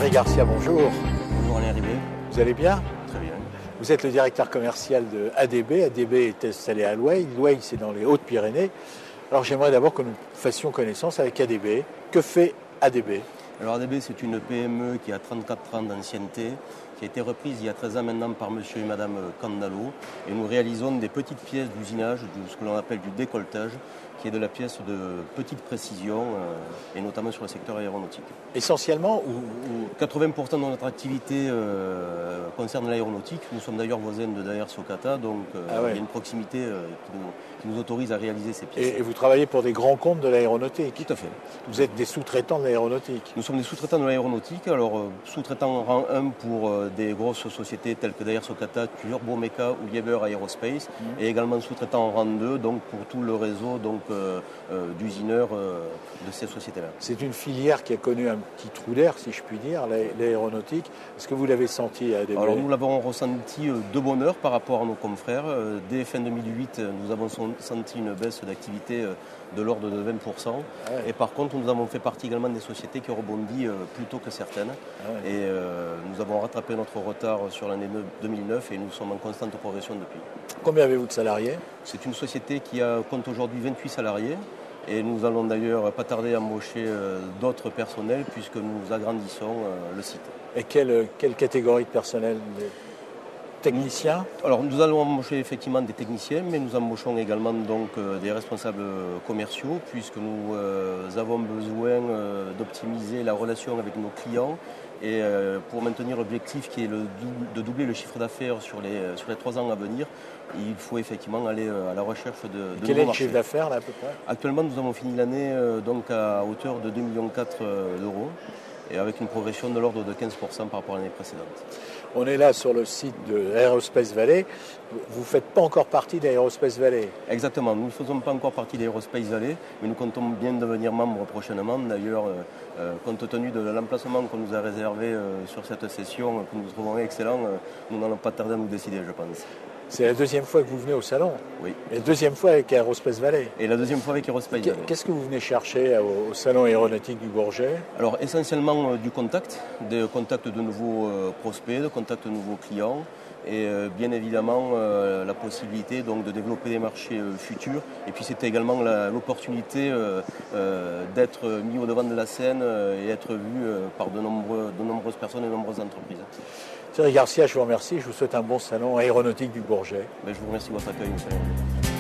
Cédric Garcia, bonjour. Bonjour Alain Ribet. Vous allez bien? Très bien. Vous êtes le directeur commercial de ADB. ADB est installé à Loueil. Loueil, c'est dans les Hautes-Pyrénées. Alors j'aimerais d'abord que nous fassions connaissance avec ADB. Que fait ADB? Alors ADB, c'est une PME qui a 34 ans d'ancienneté, qui a été reprise il y a 13 ans maintenant par monsieur et madame Candalo. Et nous réalisons des petites pièces d'usinage, ce que l'on appelle du décolletage, qui est de la pièce de petite précision, et notamment sur le secteur aéronautique. Essentiellement 80% de notre activité concerne l'aéronautique. Nous sommes d'ailleurs voisins de Daher Socata, donc il y a une proximité qui nous autorise à réaliser ces pièces. Et vous travaillez pour des grands comptes de l'aéronautique? Tout à fait. Vous êtes des sous-traitants de l'aéronautique? Nous sommes des sous-traitants de l'aéronautique, alors sous-traitants en rang 1 pour des grosses sociétés telles que Daher Socata, Turbomeca ou Yever Aerospace, et également sous-traitants en rang 2, donc pour tout le réseau d'usineurs de ces sociétés-là. C'est une filière qui a connu un petit trou d'air, si je puis dire, l'aéronautique. Est-ce que vous l'avez senti à ADB? Alors nous l'avons ressenti de bonne heure par rapport à nos confrères. Dès fin 2008, nous avons senti une baisse d'activité de l'ordre de 20%. Et par contre, nous avons fait partie également des sociétés qui ont rebondi plus tôt que certaines. Et nous avons rattrapé notre retard sur l'année 2009 et nous sommes en constante progression depuis. Combien avez-vous de salariés? C'est une société qui compte aujourd'hui 28 salariés. Et nous allons d'ailleurs pas tarder à embaucher d'autres personnels puisque nous agrandissons le site. Et quelle catégorie de personnel? Techniciens? Alors nous allons embaucher effectivement des techniciens, mais nous embauchons également donc des responsables commerciaux puisque nous avons besoin d'optimiser la relation avec nos clients et pour maintenir l'objectif qui est de doubler le chiffre d'affaires sur les 3 ans à venir, il faut effectivement aller à la recherche de nouveaux marchés. Quel est le chiffre d'affaires là à peu près? Actuellement nous avons fini l'année donc à hauteur de 2,4 millions d'euros et avec une progression de l'ordre de 15% par rapport à l'année précédente. On est là sur le site de Aerospace Valley. Vous ne faites pas encore partie d'Aerospace Valley? Exactement, nous ne faisons pas encore partie d'Aerospace Valley, mais nous comptons bien devenir membres prochainement. D'ailleurs, compte tenu de l'emplacement qu'on nous a réservé sur cette session, que nous trouvons excellent, nous n'allons pas tarder à nous décider, je pense. C'est la deuxième fois que vous venez au salon? Oui. Et la deuxième fois avec Aerospace Valley? Et la deuxième fois avec Aerospace Valley. Qu'est-ce que vous venez chercher au salon aéronautique du Bourget? Alors essentiellement du contact, de nouveaux prospects, de contact de nouveaux clients et bien évidemment la possibilité donc, de développer des marchés futurs. Et puis c'était également l'opportunité d'être mis au devant de la scène et être vu par de nombreuses personnes et de nombreuses entreprises. Cédric Garcia, je vous remercie. Je vous souhaite un bon salon aéronautique du Bourget. Je vous remercie de votre accueil, monsieur.